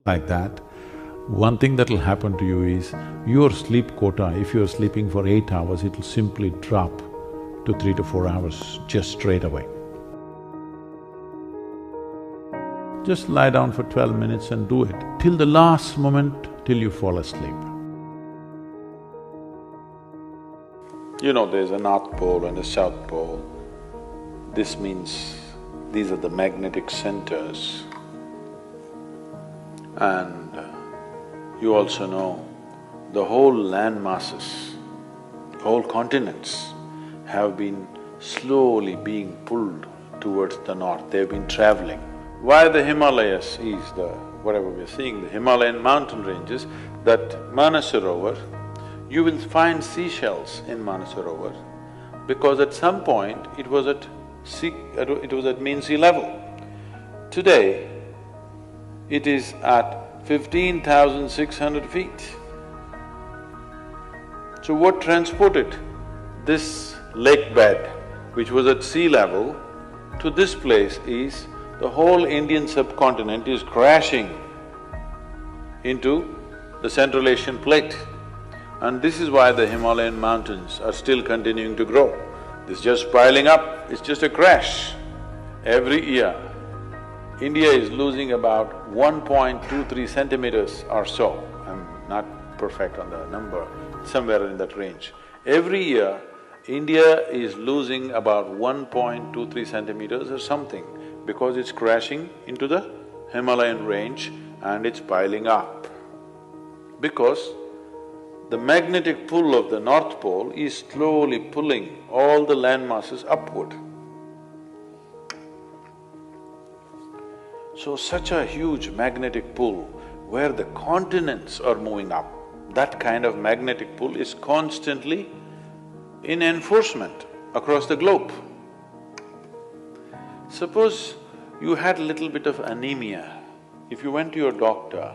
like that, one thing that'll happen to you is your sleep quota, if you're sleeping for 8 hours, it'll simply drop to 3 to 4 hours just straight away. Just lie down for 12 minutes and do it till the last moment, till you fall asleep. You know, there's a North Pole and a South Pole. This means these are the magnetic centers. And you also know the whole land masses, whole continents have been slowly being pulled towards the north, they've been traveling. Why the Himalayas is whatever we're seeing, the Himalayan mountain ranges, that Manasarovar, you will find seashells in Manasarovar because at some point it was at mean sea level. Today, it is at 15,600 feet. So what transported this lake bed, which was at sea level, to this place is the whole Indian subcontinent is crashing into the Central Asian plate. And this is why the Himalayan mountains are still continuing to grow. This is just piling up, it's just a crash. Every year, India is losing about 1.23 centimeters or so. I'm not perfect on the number, somewhere in that range. Every year, India is losing about 1.23 centimeters or something because it's crashing into the Himalayan range and it's piling up. Because the magnetic pull of the North Pole is slowly pulling all the land masses upward. So such a huge magnetic pull where the continents are moving up, that kind of magnetic pull is constantly in enforcement across the globe. Suppose you had a little bit of anemia, if you went to your doctor,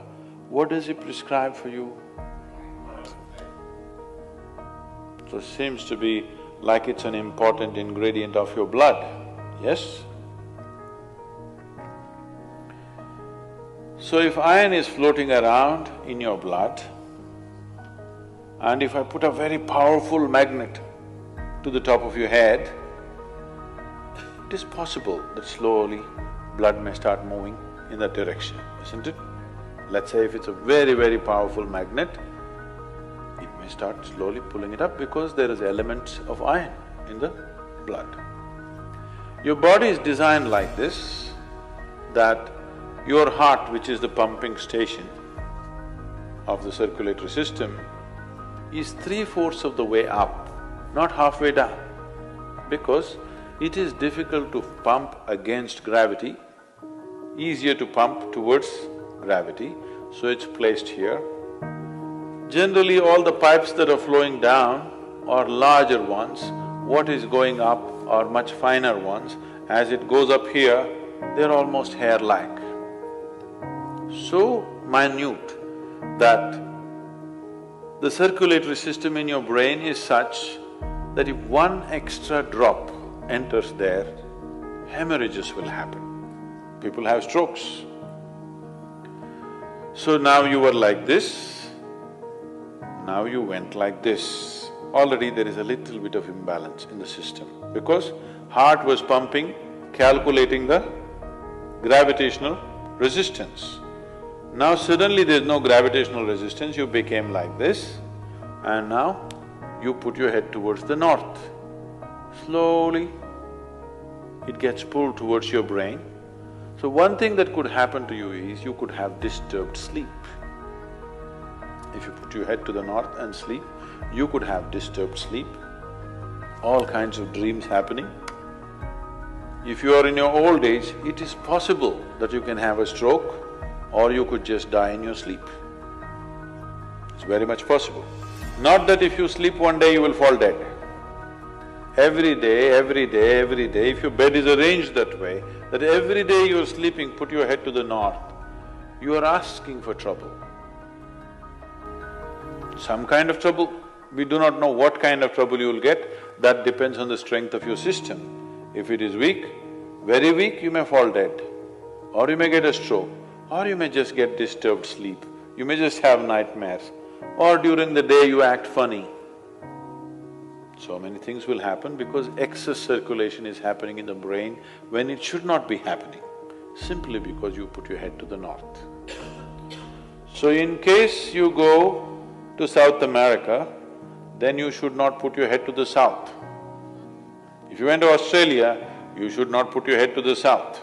what does he prescribe for you? So it seems to be like it's an important ingredient of your blood, yes? So if iron is floating around in your blood, and if I put a very powerful magnet to the top of your head, it is possible that slowly blood may start moving in that direction, isn't it? Let's say if it's a very, very powerful magnet, it may start slowly pulling it up because there is elements of iron in the blood. Your body is designed like this, that your heart, which is the pumping station of the circulatory system, is 3/4 of the way up, not halfway down, because it is difficult to pump against gravity, easier to pump towards gravity, so it's placed here. Generally, all the pipes that are flowing down are larger ones, what is going up are much finer ones. As it goes up here, they're almost hair-like. So minute that the circulatory system in your brain is such that if one extra drop enters there, hemorrhages will happen. People have strokes. So now you were like this, now you went like this. Already there is a little bit of imbalance in the system because heart was pumping, calculating the gravitational resistance. Now suddenly there's no gravitational resistance, you became like this, and now you put your head towards the north. Slowly, it gets pulled towards your brain. So one thing that could happen to you is you could have disturbed sleep. If you put your head to the north and sleep, you could have disturbed sleep, all kinds of dreams happening. If you are in your old age, it is possible that you can have a stroke or you could just die in your sleep. It's very much possible. Not that if you sleep one day you will fall dead. Every day, every day, every day, if your bed is arranged that way, that every day you are sleeping, put your head to the north, you are asking for trouble. Some kind of trouble, we do not know what kind of trouble you will get, that depends on the strength of your system. If it is weak, very weak, you may fall dead, or you may get a stroke, or you may just get disturbed sleep, you may just have nightmares, or during the day you act funny. So many things will happen because excess circulation is happening in the brain when it should not be happening, simply because you put your head to the north. So in case you go to South America, then you should not put your head to the south. If you went to Australia, you should not put your head to the south.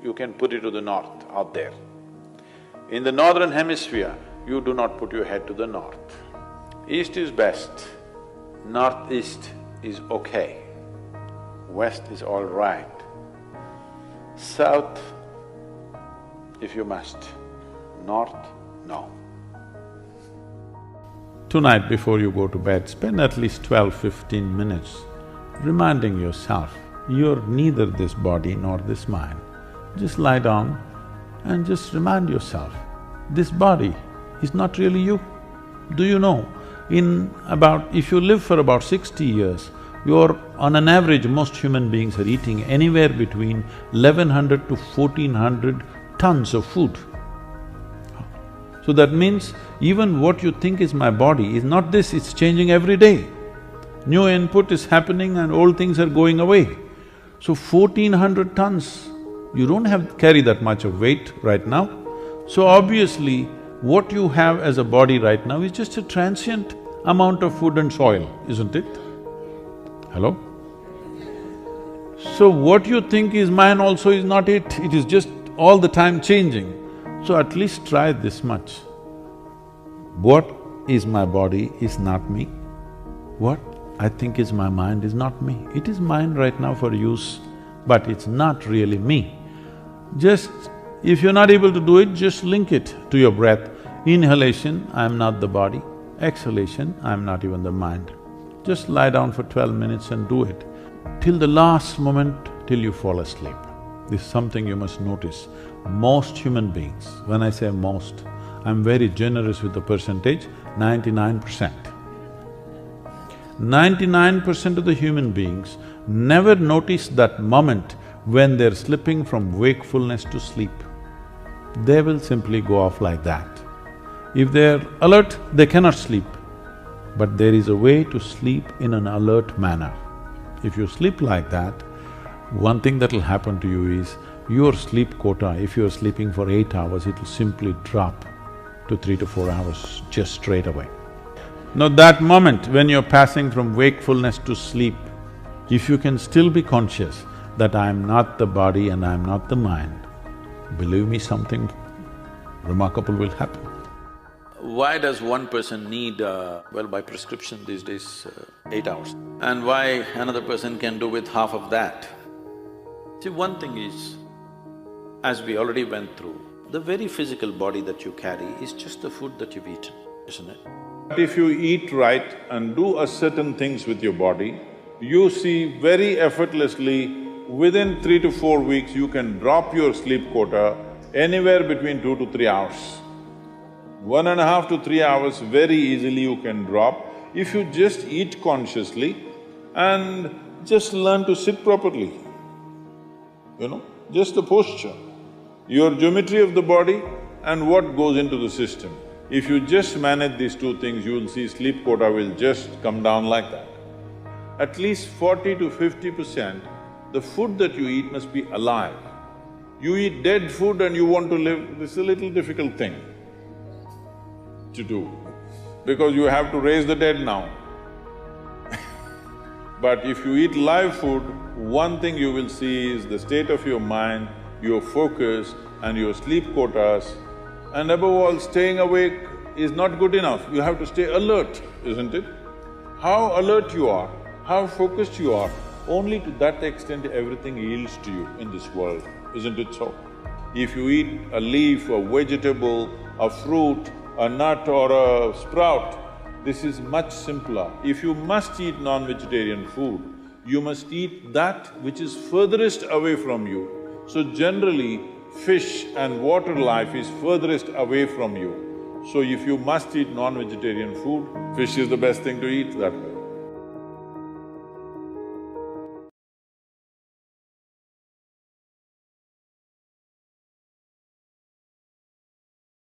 You can put it to the north, out there. In the northern hemisphere, you do not put your head to the north. East is best, northeast is okay, west is all right. South, if you must, north, no. Tonight before you go to bed, spend at least 12-15 minutes reminding yourself, you're neither this body nor this mind. Just lie down and just remind yourself, this body is not really you. Do you know, if you live for about 60 years, on an average, most human beings are eating anywhere between 1100 to 1400 tons of food. So that means even what you think is my body is not this, it's changing every day. New input is happening and old things are going away. So 1400 tons, you don't carry that much of weight right now. So obviously, what you have as a body right now is just a transient amount of food and soil, isn't it? Hello? So what you think is mine also is not it, it is just all the time changing. So at least try this much. What is my body is not me. What I think is my mind is not me. It is mine right now for use, but it's not really me. Just, if you're not able to do it, just link it to your breath. Inhalation, I'm not the body. Exhalation, I'm not even the mind. Just lie down for 12 minutes and do it till the last moment, till you fall asleep. This is something you must notice. Most human beings, when I say most, I'm very generous with the percentage, 99%. 99% of the human beings never notice that moment when they're slipping from wakefulness to sleep. They will simply go off like that. If they're alert, they cannot sleep. But there is a way to sleep in an alert manner. If you sleep like that, one thing that'll happen to you is, your sleep quota, if you're sleeping for 8 hours, it'll simply drop to 3 to 4 hours just straight away. Now that moment when you're passing from wakefulness to sleep, if you can still be conscious that I'm not the body and I'm not the mind, believe me, something remarkable will happen. Why does one person need, well, by prescription these days, 8 hours? And why another person can do with half of that? See, one thing is, as we already went through, the very physical body that you carry is just the food that you've eaten, isn't it? But if you eat right and do certain things with your body, you see very effortlessly, within 3 to 4 weeks, you can drop your sleep quota anywhere between 2 to 3 hours. 1.5 to 3 hours very easily you can drop if you just eat consciously and just learn to sit properly, just the posture, your geometry of the body and what goes into the system. If you just manage these two things, you will see sleep quota will just come down like that. At least 40 to 50%, the food that you eat must be alive. You eat dead food and you want to live, this is a little difficult thing to do, because you have to raise the dead now. But if you eat live food, one thing you will see is the state of your mind, your focus and your sleep quotas, and above all, staying awake is not good enough, you have to stay alert, isn't it? How alert you are, how focused you are, only to that extent everything yields to you in this world, isn't it so? If you eat a leaf, a vegetable, a fruit, a nut or a sprout, this is much simpler. If you must eat non-vegetarian food, you must eat that which is furthest away from you. So generally, fish and water life is furthest away from you. So if you must eat non-vegetarian food, fish is the best thing to eat that way.